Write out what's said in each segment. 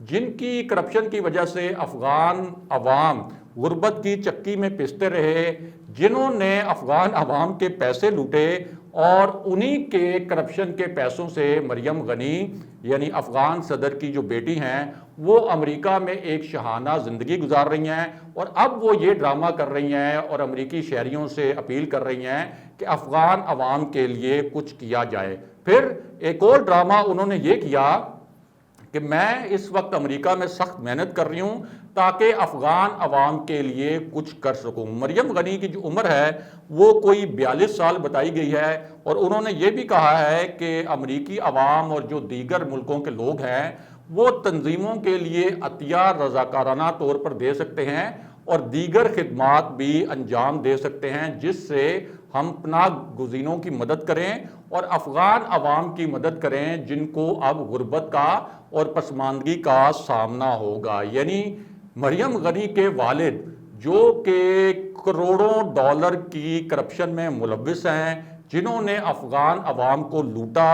جن کی کرپشن کی وجہ سے افغان عوام غربت کی چکی میں پستے رہے، جنہوں نے افغان عوام کے پیسے لوٹے اور انہی کے کرپشن کے پیسوں سے مریم غنی یعنی افغان صدر کی جو بیٹی ہیں وہ امریکہ میں ایک شاہانہ زندگی گزار رہی ہیں، اور اب وہ یہ ڈرامہ کر رہی ہیں اور امریکی شہریوں سے اپیل کر رہی ہیں کہ افغان عوام کے لیے کچھ کیا جائے۔ پھر ایک اور ڈرامہ انہوں نے یہ کیا کہ میں اس وقت امریکہ میں سخت محنت کر رہی ہوں تاکہ افغان عوام کے لیے کچھ کر سکوں۔ مریم غنی کی جو عمر ہے وہ کوئی 42 سال بتائی گئی ہے، اور انہوں نے یہ بھی کہا ہے کہ امریکی عوام اور جو دیگر ملکوں کے لوگ ہیں وہ تنظیموں کے لیے عطیہ رضاکارانہ طور پر دے سکتے ہیں اور دیگر خدمات بھی انجام دے سکتے ہیں، جس سے ہم پناہ گزینوں کی مدد کریں اور افغان عوام کی مدد کریں جن کو اب غربت کا اور پسماندگی کا سامنا ہوگا۔ یعنی مریم غنی کے والد جو کہ کروڑوں ڈالر کی کرپشن میں ملوث ہیں، جنہوں نے افغان عوام کو لوٹا،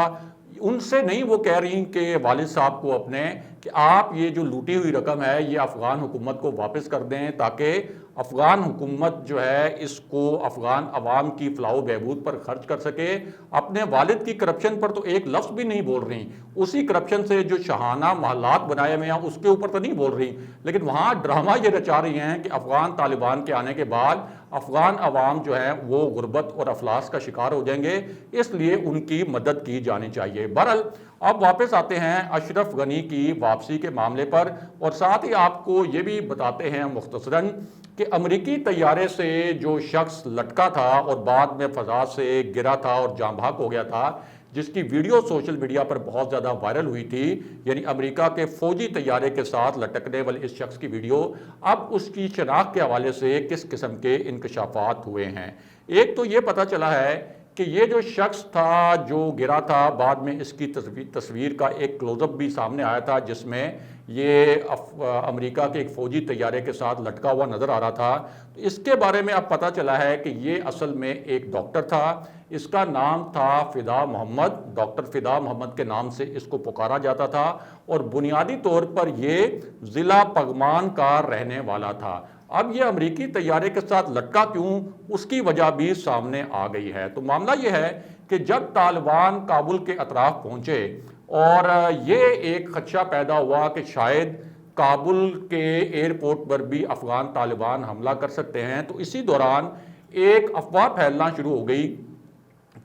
ان سے نہیں وہ کہہ رہی کہ والد صاحب کو اپنے کہ آپ یہ جو لوٹی ہوئی رقم ہے یہ افغان حکومت کو واپس کر دیں تاکہ افغان حکومت جو ہے اس کو افغان عوام کی فلاح و بہبود پر خرچ کر سکے۔ اپنے والد کی کرپشن پر تو ایک لفظ بھی نہیں بول رہی، اسی کرپشن سے جو شاہانہ محلات بنائے ہوئے ہیں اس کے اوپر تو نہیں بول رہی، لیکن وہاں ڈرامہ یہ رچا رہی ہیں کہ افغان طالبان کے آنے کے بعد افغان عوام جو ہے وہ غربت اور افلاس کا شکار ہو جائیں گے، اس لیے ان کی مدد کی جانی چاہیے۔ بہرحال اب واپس آتے ہیں اشرف غنی کی واپسی کے معاملے پر، اور ساتھ ہی آپ کو یہ بھی بتاتے ہیں مختصراً کہ امریکی طیارے سے جو شخص لٹکا تھا اور بعد میں فضا سے گرا تھا اور جاں بحق ہو گیا تھا، جس کی ویڈیو سوشل میڈیا پر بہت زیادہ وائرل ہوئی تھی، یعنی امریکہ کے فوجی طیارے کے ساتھ لٹکنے والے اس شخص کی ویڈیو، اب اس کی شناخت کے حوالے سے کس قسم کے انکشافات ہوئے ہیں۔ ایک تو یہ پتہ چلا ہے کہ یہ جو شخص تھا جو گرا تھا، بعد میں اس کی تصویر کا ایک کلوز اپ بھی سامنے آیا تھا جس میں یہ امریکہ کے ایک فوجی طیارے کے ساتھ لٹکا ہوا نظر آ رہا تھا۔ تو اس کے بارے میں اب پتہ چلا ہے کہ یہ اصل میں ایک ڈاکٹر تھا، اس کا نام تھا فدا محمد، ڈاکٹر فدا محمد کے نام سے اس کو پکارا جاتا تھا، اور بنیادی طور پر یہ ضلع پغمان کا رہنے والا تھا۔ اب یہ امریکی طیارے کے ساتھ لٹکا کیوں، اس کی وجہ بھی سامنے آ گئی ہے۔ تو معاملہ یہ ہے کہ جب طالبان کابل کے اطراف پہنچے اور یہ ایک خدشہ پیدا ہوا کہ شاید کابل کے ایئرپورٹ پر بھی افغان طالبان حملہ کر سکتے ہیں، تو اسی دوران ایک افواہ پھیلنا شروع ہو گئی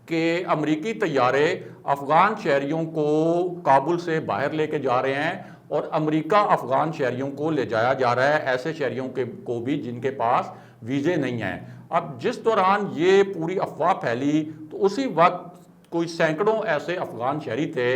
کہ امریکی طیارے افغان شہریوں کو کابل سے باہر لے کے جا رہے ہیں اور امریکہ افغان شہریوں کو لے جایا جا رہا ہے، ایسے شہریوں کو بھی جن کے پاس ویزے نہیں ہیں۔ اب جس دوران یہ پوری افواہ پھیلی تو اسی وقت کوئی سینکڑوں ایسے افغان شہری تھے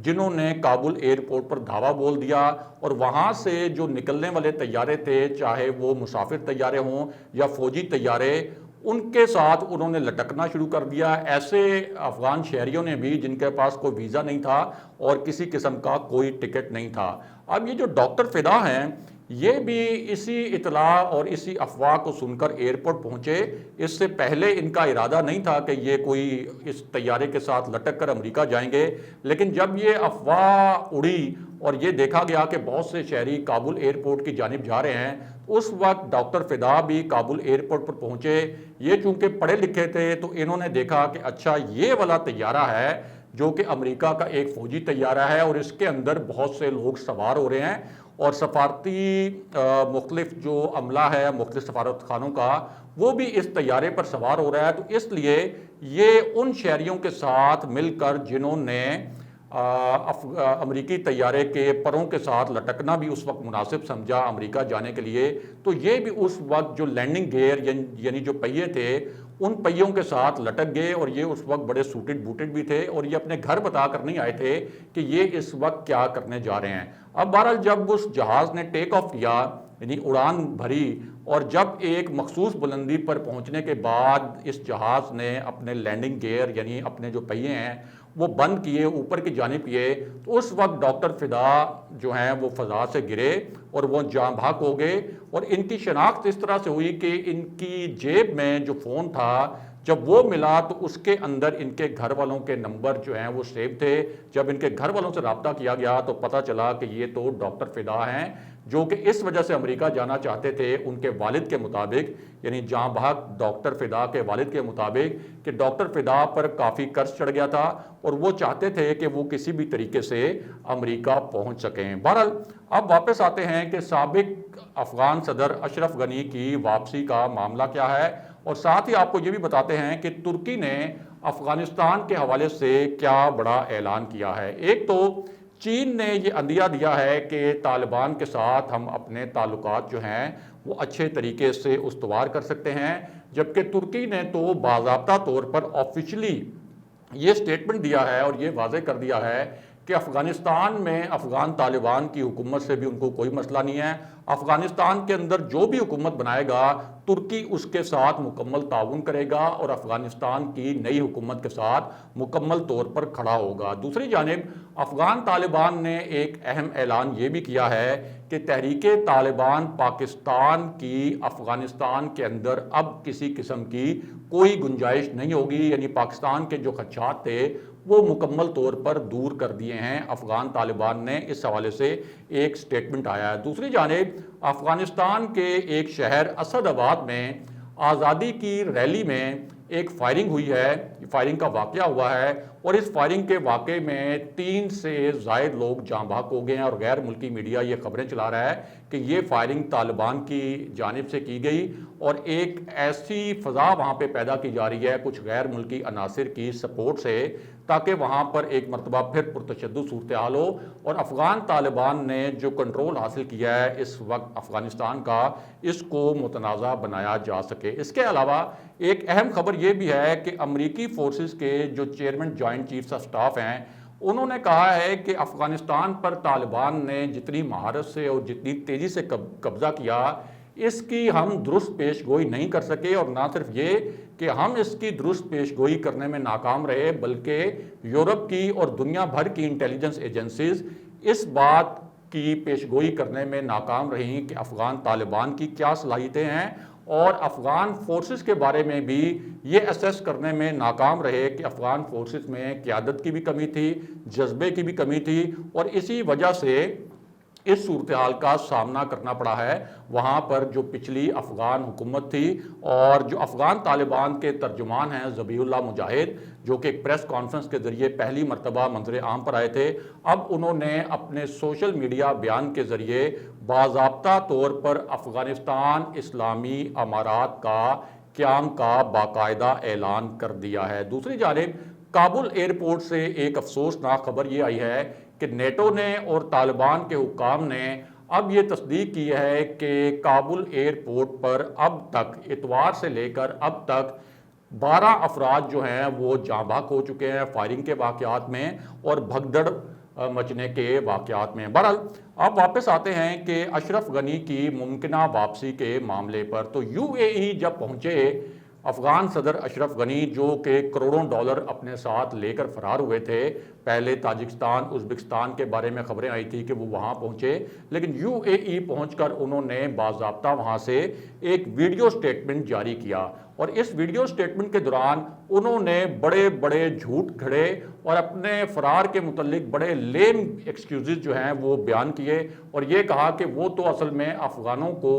جنہوں نے کابل ایئرپورٹ پر دھاوا بول دیا، اور وہاں سے جو نکلنے والے طیارے تھے، چاہے وہ مسافر طیارے ہوں یا فوجی طیارے، ان کے ساتھ انہوں نے لٹکنا شروع کر دیا۔ ایسے افغان شہریوں نے بھی جن کے پاس کوئی ویزا نہیں تھا اور کسی قسم کا کوئی ٹکٹ نہیں تھا۔ اب یہ جو ڈاکٹر فدا ہیں یہ بھی اسی اطلاع اور اسی افواہ کو سن کر ایئرپورٹ پہنچے۔ اس سے پہلے ان کا ارادہ نہیں تھا کہ یہ کوئی اس طیارے کے ساتھ لٹک کر امریکہ جائیں گے، لیکن جب یہ افواہ اڑی اور یہ دیکھا گیا کہ بہت سے شہری کابل ایئرپورٹ کی جانب جا رہے ہیں، اس وقت ڈاکٹر فدا بھی کابل ایئرپورٹ پر پہنچے۔ یہ چونکہ پڑھے لکھے تھے تو انہوں نے دیکھا کہ اچھا یہ والا طیارہ ہے جو کہ امریکہ کا ایک فوجی طیارہ ہے، اور اس کے اندر بہت سے لوگ سوار ہو رہے ہیں، اور سفارتی مختلف جو عملہ ہے مختلف سفارت خانوں کا وہ بھی اس طیارے پر سوار ہو رہا ہے۔ تو اس لیے یہ ان شہریوں کے ساتھ مل کر جنہوں نے امریکی طیارے کے پروں کے ساتھ لٹکنا بھی اس وقت مناسب سمجھا امریکہ جانے کے لیے، تو یہ بھی اس وقت جو لینڈنگ گیئر یعنی جو پہیے تھے ان پہیوں کے ساتھ لٹک گئے، اور یہ اس وقت بڑے سوٹڈ بوٹڈ بھی تھے، اور یہ اپنے گھر بتا کر نہیں آئے تھے کہ یہ اس وقت کیا کرنے جا رہے ہیں۔ اب بہرحال جب اس جہاز نے ٹیک آف کیا یعنی اڑان بھری، اور جب ایک مخصوص بلندی پر پہنچنے کے بعد اس جہاز نے اپنے لینڈنگ گیئر یعنی اپنے جو پہیے ہیں وہ بند کیے، اوپر کی جانب کیے، تو اس وقت ڈاکٹر فدا جو ہیں وہ فضا سے گرے اور وہ جاں بحق ہو گئے، اور ان کی شناخت اس طرح سے ہوئی کہ ان کی جیب میں جو فون تھا جب وہ ملا تو اس کے اندر ان کے گھر والوں کے نمبر جو ہیں وہ سیو تھے. جب ان کے گھر والوں سے رابطہ کیا گیا تو پتہ چلا کہ یہ تو ڈاکٹر فدا ہیں جو کہ اس وجہ سے امریکہ جانا چاہتے تھے. ان کے والد کے مطابق, یعنی جاں بحق ڈاکٹر فدا کے والد کے مطابق, کہ ڈاکٹر فدا پر کافی قرض چڑھ گیا تھا اور وہ چاہتے تھے کہ وہ کسی بھی طریقے سے امریکہ پہنچ سکیں. بہرحال اب واپس آتے ہیں کہ سابق افغان صدر اشرف غنی کی واپسی کا معاملہ کیا ہے, اور ساتھ ہی آپ کو یہ بھی بتاتے ہیں کہ ترکی نے افغانستان کے حوالے سے کیا بڑا اعلان کیا ہے. ایک تو چین نے یہ عندیہ دیا ہے کہ طالبان کے ساتھ ہم اپنے تعلقات جو ہیں وہ اچھے طریقے سے استوار کر سکتے ہیں, جبکہ ترکی نے تو باضابطہ طور پر آفیشلی یہ سٹیٹمنٹ دیا ہے اور یہ واضح کر دیا ہے کہ افغانستان میں افغان طالبان کی حکومت سے بھی ان کو کوئی مسئلہ نہیں ہے. افغانستان کے اندر جو بھی حکومت بنائے گا ترکی اس کے ساتھ مکمل تعاون کرے گا اور افغانستان کی نئی حکومت کے ساتھ مکمل طور پر کھڑا ہوگا. دوسری جانب افغان طالبان نے ایک اہم اعلان یہ بھی کیا ہے کہ تحریک طالبان پاکستان کی افغانستان کے اندر اب کسی قسم کی کوئی گنجائش نہیں ہوگی, یعنی پاکستان کے جو خدشات تھے وہ مکمل طور پر دور کر دیے ہیں افغان طالبان نے. اس حوالے سے ایک سٹیٹمنٹ آیا ہے. دوسری جانب افغانستان کے ایک شہر اسد آباد میں آزادی کی ریلی میں ایک فائرنگ ہوئی ہے, فائرنگ کا واقعہ ہوا ہے, اور اس فائرنگ کے واقعے میں 3 سے زائد لوگ جاں بحق ہو گئے ہیں, اور غیر ملکی میڈیا یہ خبریں چلا رہا ہے کہ یہ فائرنگ طالبان کی جانب سے کی گئی, اور ایک ایسی فضا وہاں پہ پیدا کی جا رہی ہے کچھ غیر ملکی عناصر کی سپورٹ سے تاکہ وہاں پر ایک مرتبہ پھر پرتشدد صورتحال ہو, اور افغان طالبان نے جو کنٹرول حاصل کیا ہے اس وقت افغانستان کا, اس کو متنازع بنایا جا سکے. اس کے علاوہ ایک اہم خبر یہ بھی ہے کہ امریکی فورسز کے جو chairman joint chiefs of staff ہیں انہوں نے کہا ہے کہ افغانستان پر طالبان نے جتنی مہارت سے اور جتنی تیزی سے قبضہ کیا اس کی ہم درست پیش گوئی نہیں کر سکے, اور نہ صرف یہ کہ ہم اس کی درست پیش گوئی کرنے میں ناکام رہے بلکہ یورپ کی اور دنیا بھر کی انٹیلیجنس ایجنسیز اس بات کی پیش گوئی کرنے میں ناکام رہیں کہ افغان طالبان کی کیا صلاحیتیں ہیں, اور افغان فورسز کے بارے میں بھی یہ اسیس کرنے میں ناکام رہے کہ افغان فورسز میں قیادت کی بھی کمی تھی, جذبے کی بھی کمی تھی, اور اسی وجہ سے اس صورتحال کا سامنا کرنا پڑا ہے وہاں پر جو پچھلی افغان حکومت تھی. اور جو افغان طالبان کے ترجمان ہیں ذبیح اللہ مجاہد, جو کہ ایک پریس کانفرنس کے ذریعے پہلی مرتبہ منظر عام پر آئے تھے, اب انہوں نے اپنے سوشل میڈیا بیان کے ذریعے باضابطہ طور پر افغانستان اسلامی امارات کا قیام کا باقاعدہ اعلان کر دیا ہے. دوسری جانب کابل ایئرپورٹ سے ایک افسوسناک خبر یہ آئی ہے کہ نیٹو نے اور طالبان کے حکام نے اب یہ تصدیق کی ہے کہ کابل ایئرپورٹ پر اب تک اتوار سے لے کر اب تک 12 افراد جو ہیں وہ جاں بحق ہو چکے ہیں فائرنگ کے واقعات میں اور بھگدڑ مچنے کے واقعات میں. بہرحال اب واپس آتے ہیں کہ اشرف غنی کی ممکنہ واپسی کے معاملے پر. تو یو اے ای جب پہنچے افغان صدر اشرف غنی جو کہ کروڑوں ڈالر اپنے ساتھ لے کر فرار ہوئے تھے, پہلے تاجکستان ازبکستان کے بارے میں خبریں آئی تھی کہ وہ وہاں پہنچے, لیکن یو اے ای پہنچ کر انہوں نے باضابطہ وہاں سے ایک ویڈیو سٹیٹمنٹ جاری کیا, اور اس ویڈیو سٹیٹمنٹ کے دوران انہوں نے بڑے بڑے جھوٹ گھڑے اور اپنے فرار کے متعلق بڑے لیم ایکسکیوزز جو ہیں وہ بیان کیے, اور یہ کہا کہ وہ تو اصل میں افغانوں کو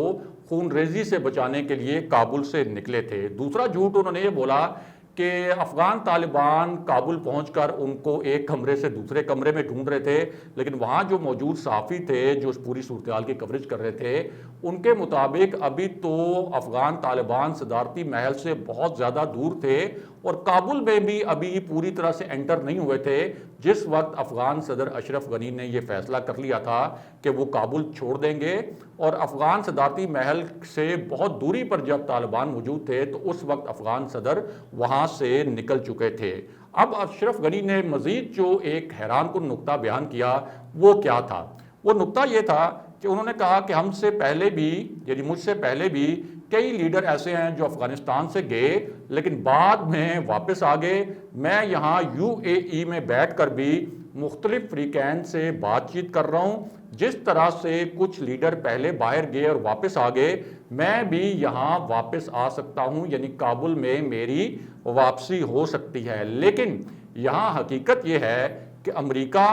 خون ریزی سے بچانے کے لیے کابل سے نکلے تھے. دوسرا جھوٹ انہوں نے یہ بولا کہ افغان طالبان کابل پہنچ کر ان کو ایک کمرے سے دوسرے کمرے میں ڈھونڈ رہے تھے, لیکن وہاں جو موجود صحافی تھے جو اس پوری صورتحال کی کوریج کر رہے تھے ان کے مطابق ابھی تو افغان طالبان صدارتی محل سے بہت زیادہ دور تھے اور کابل میں بھی ابھی پوری طرح سے انٹر نہیں ہوئے تھے جس وقت افغان صدر اشرف غنی نے یہ فیصلہ کر لیا تھا کہ وہ کابل چھوڑ دیں گے, اور افغان صدارتی محل سے بہت دوری پر جب طالبان موجود تھے تو اس وقت افغان صدر وہاں سے نکل چکے تھے. اب اشرف غنی نے مزید جو ایک حیران کن نقطہ بیان کیا وہ کیا تھا؟ وہ نقطہ یہ تھا کہ انہوں نے کہا کہ ہم سے پہلے بھی, یعنی مجھ سے پہلے بھی کئی لیڈر ایسے ہیں جو افغانستان سے گئے لیکن بعد میں واپس آ گئے۔ میں یہاں UAE میں بیٹھ کر بھی مختلف فریقین سے بات چیت کر رہا ہوں۔ جس طرح سے کچھ لیڈر پہلے باہر گئے اور واپس آ گئے، میں بھی یہاں واپس آ سکتا ہوں، یعنی کابل میں میری واپسی ہو سکتی ہے۔ لیکن یہاں حقیقت یہ ہے کہ امریکہ،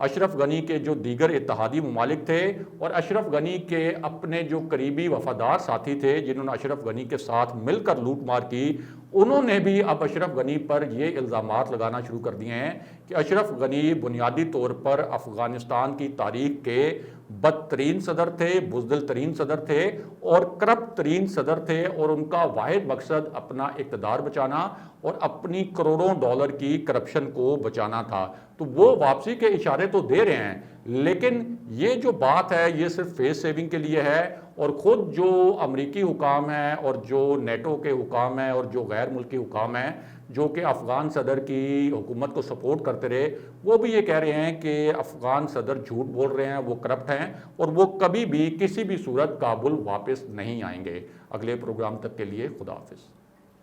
اشرف غنی کے جو دیگر اتحادی ممالک تھے اور اشرف غنی کے اپنے جو قریبی وفادار ساتھی تھے جنہوں نے اشرف غنی کے ساتھ مل کر لوٹ مار کی، انہوں نے بھی اب اشرف غنی پر یہ الزامات لگانا شروع کر دیے ہیں کہ اشرف غنی بنیادی طور پر افغانستان کی تاریخ کے بدترین صدر تھے، بزدل ترین صدر تھے اور کرپٹ ترین صدر تھے، اور ان کا واحد مقصد اپنا اقتدار بچانا اور اپنی کروڑوں ڈالر کی کرپشن کو بچانا تھا۔ تو وہ واپسی کے اشارے تو دے رہے ہیں، لیکن یہ جو بات ہے یہ صرف فیس سیونگ کے لیے ہے، اور خود جو امریکی حکام ہیں اور جو نیٹو کے حکام ہیں اور جو غیر ملکی حکام ہیں جو کہ افغان صدر کی حکومت کو سپورٹ کرتے رہے، وہ بھی یہ کہہ رہے ہیں کہ افغان صدر جھوٹ بول رہے ہیں، وہ کرپٹ ہیں اور وہ کبھی بھی کسی بھی صورت کابل واپس نہیں آئیں گے۔ اگلے پروگرام تک کے لیے خدا حافظ۔